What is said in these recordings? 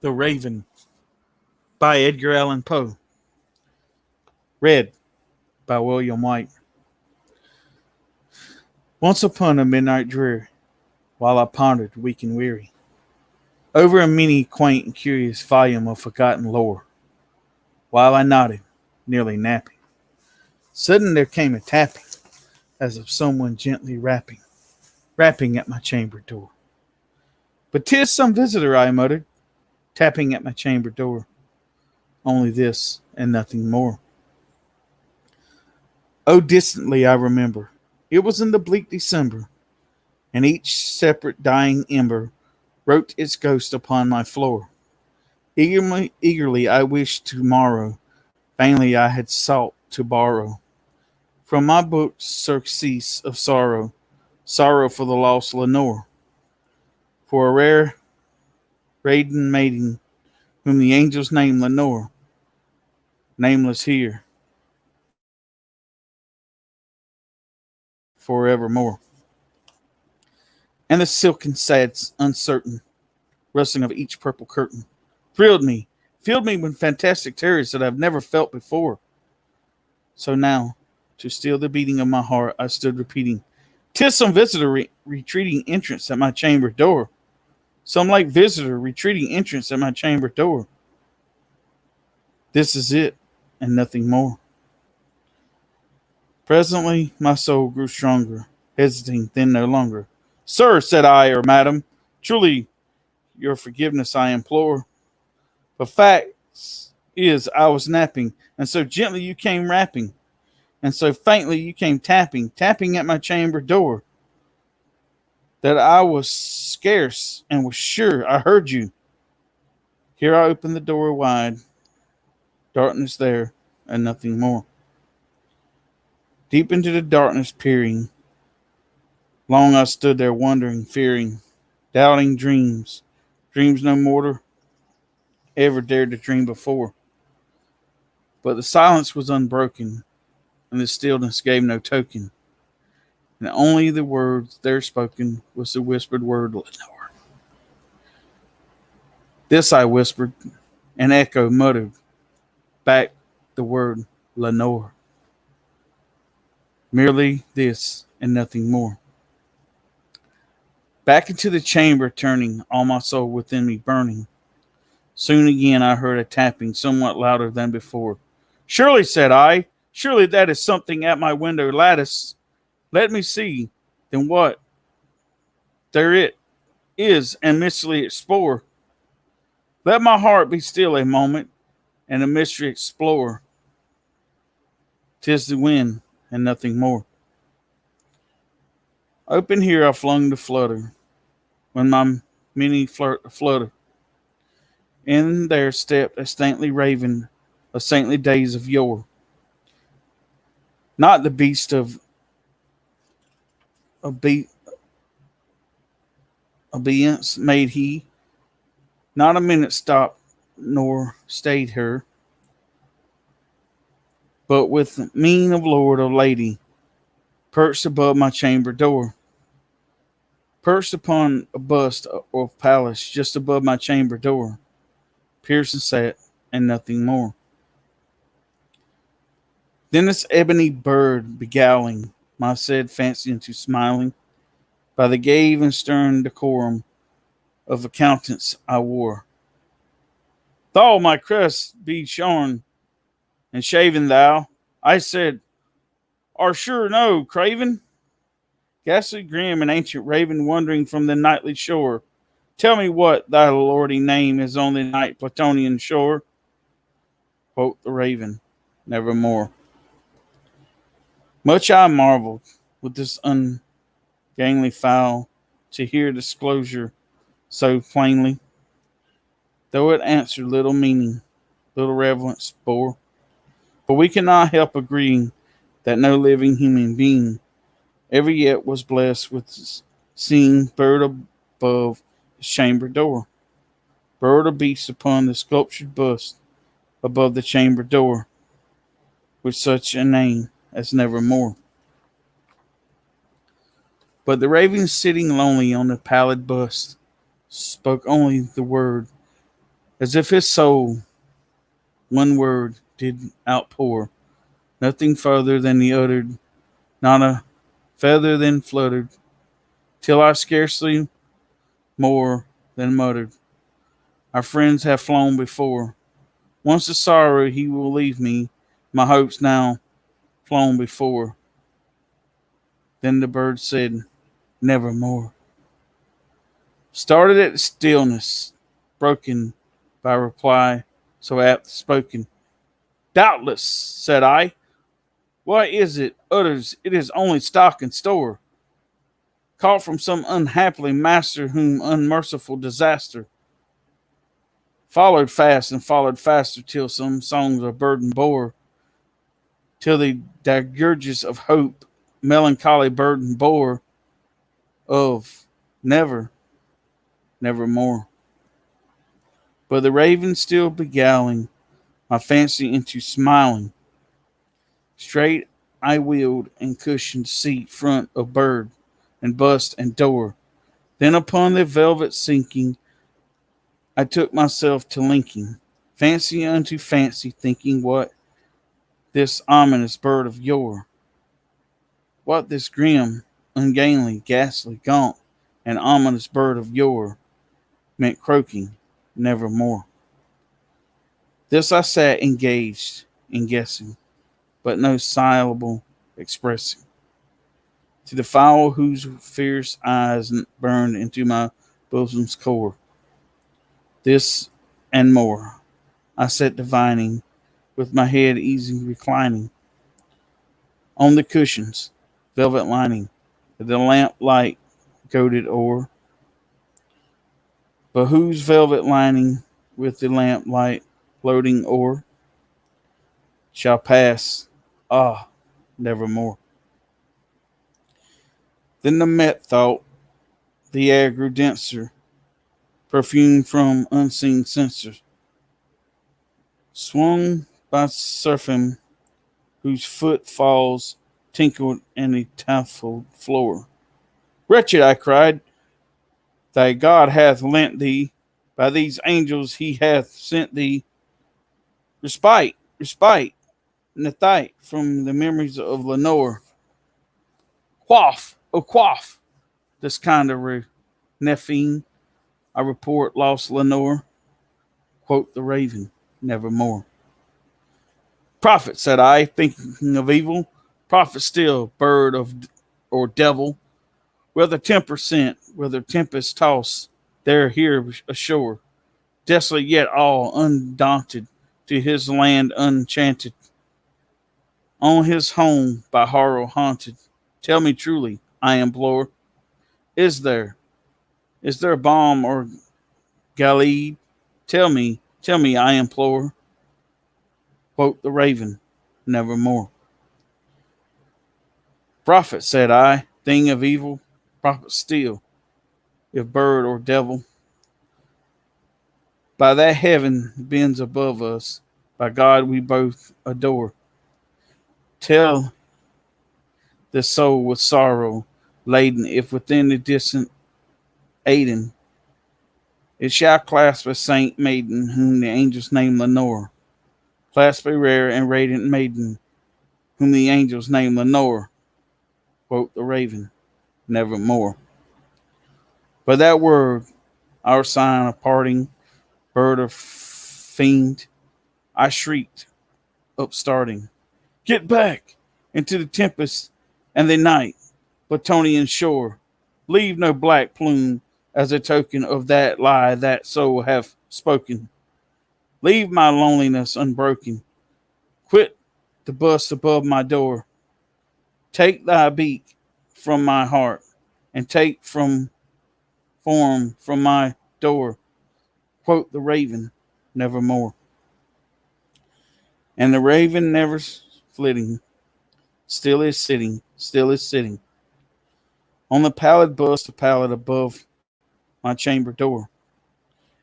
The Raven by Edgar Allan Poe. Read by William White. Once upon a midnight dreary, while I pondered, weak and weary, over a many quaint and curious volume of forgotten lore, while I nodded, nearly napping, sudden there came a tapping, as of someone gently rapping at my chamber door. But 'tis some visitor, I muttered, tapping at my chamber door. Only this, and nothing more. Oh, distantly I remember, it was in the bleak December, and each separate dying ember wrote its ghost upon my floor. Eagerly I wished tomorrow, vainly I had sought to borrow from my book's surcease of sorrow, sorrow for the lost Lenore, for a rare maiden maiden, whom the angels name Lenore, nameless here forevermore. And the silken, sad, uncertain rustling of each purple curtain thrilled me, filled me with fantastic terrors that I've never felt before. So now, to still the beating of my heart, I stood repeating, "'Tis some visitor retreating entrance at my chamber door. Some like visitor retreating entrance at my chamber door. This is it, and nothing more." Presently, my soul grew stronger, hesitating then no longer. "Sir," said I, "or madam, truly your forgiveness I implore. But facts is I was napping, and so gently you came rapping, and so faintly you came tapping at my chamber door, that I was scarce and was sure I heard you. Here I opened the door wide, darkness there, and nothing more. Deep into the darkness peering, long I stood there wondering, fearing, doubting dreams no mortal ever dared to dream before. But the silence was unbroken, and the stillness gave no token, and only the words there spoken was the whispered word Lenore. This I whispered, and echo muttered back the word Lenore. Merely this and nothing more. Back into the chamber turning, all my soul within me burning. Soon again I heard a tapping somewhat louder than before. "Surely," said I, "surely that is something at my window lattice. Let me see, then what there it is, and mistily explore. Let my heart be still a moment, and the mystery explore. 'Tis the wind, and nothing more." Open here I flung the flutter, when my many flutter. In there stepped a stately raven of saintly days of yore. Not the beast of obedience made he, not a minute stopped nor stayed her, but with mien of lord or lady, perched above my chamber door, perched upon a bust of Pallas just above my chamber door. Pearson sat, and nothing more. Then this ebony bird beguiling my said fancy into smiling, by the grave and stern decorum of a countenance I wore. "Thou my crest be shorn and shaven thou," I said, "are sure no craven? Ghastly grim and ancient raven wandering from the nightly shore, tell me what thy lordly name is on the night Plutonian shore." Quoth the raven, "Nevermore." Much I marveled with this ungainly fowl to hear disclosure so plainly, though it answered little meaning, little relevance bore. For we cannot help agreeing that no living human being ever yet was blessed with seeing bird above his chamber door, bird or beast upon the sculptured bust above the chamber door, with such a name as Nevermore. But the raven sitting lonely on the pallid bust spoke only the word as if his soul one word did outpour, nothing further than he uttered, not a feather than fluttered, till I scarcely more than muttered, our friends have flown before. Once the sorrow he will leave me, my hopes now flown before. Then the bird said, nevermore. Started at the stillness, broken by reply so apt spoken. Doubtless, said I. What is it? Others, it is only stock and store, caught from some unhappy master whom unmerciful disaster followed fast and followed faster till some songs of burden bore, till the dirges of hope melancholy burden bore of never, nevermore. But the raven still beguiling my fancy into smiling, straight I wheeled and cushioned seat front of bird and bust and door. Then upon the velvet sinking, I took myself to linking fancy unto fancy, thinking what this ominous bird of yore, what this grim, ungainly, ghastly, gaunt, and ominous bird of yore meant croaking nevermore. This I sat engaged in guessing, but no syllable expressing, to the fowl whose fierce eyes burned into my bosom's core. This and more I sat divining, with my head easy reclining on the cushions, velvet lining, the lamp light goaded o'er, but whose velvet lining with the lamp light floating o'er shall pass, ah, nevermore. Then the met thought, the air grew denser, perfume from unseen censers, swung by seraphim whose footfalls tinkled in the taftled floor. Wretched, I cried, thy God hath lent thee, by these angels he hath sent thee respite, respite, Nethite, from the memories of Lenore. Quaff, oh quaff, this kind of Nephine, I report lost Lenore, quote the raven, nevermore. Prophet, said I, thinking of evil, prophet still, bird of or devil, whether temper sent, whether tempest tossed, there here ashore, desolate yet all undaunted, to his land unchanted, on his home by horror haunted. Tell me truly, I implore, is there, balm or Galeed? Tell me, I implore, quote the raven, nevermore. Prophet, said I, thing of evil, prophet still, if bird or devil, by that heaven bends above us, by God we both adore. Tell the soul with sorrow laden, if within the distant Aden, it shall clasp a saint maiden, whom the angels name Lenore. Clasp a rare and radiant maiden, whom the angels name Lenore, quote the raven, nevermore. But that word, our sign of parting, bird of fiend, I shrieked, upstarting. Get back into the tempest and the night, Plutonian shore. Leave no black plume as a token of that lie that soul hath spoken. Leave my loneliness unbroken. Quit the bust above my door. Take thy beak from my heart, and take from form from my door. Quote the raven, nevermore. And the raven never flitting, still is sitting, on the pallid bust of pallid above my chamber door.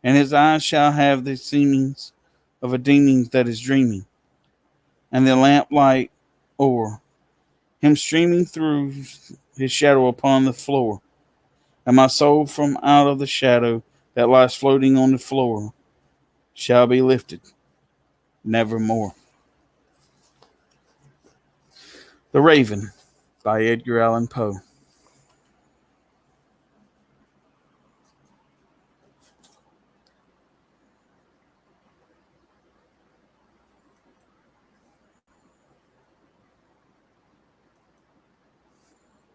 And his eyes shall have the seemings of a demon that is dreaming, and the lamplight o'er him streaming through his shadow upon the floor, and my soul from out of the shadow that lies floating on the floor shall be lifted nevermore. The Raven by Edgar Allan Poe.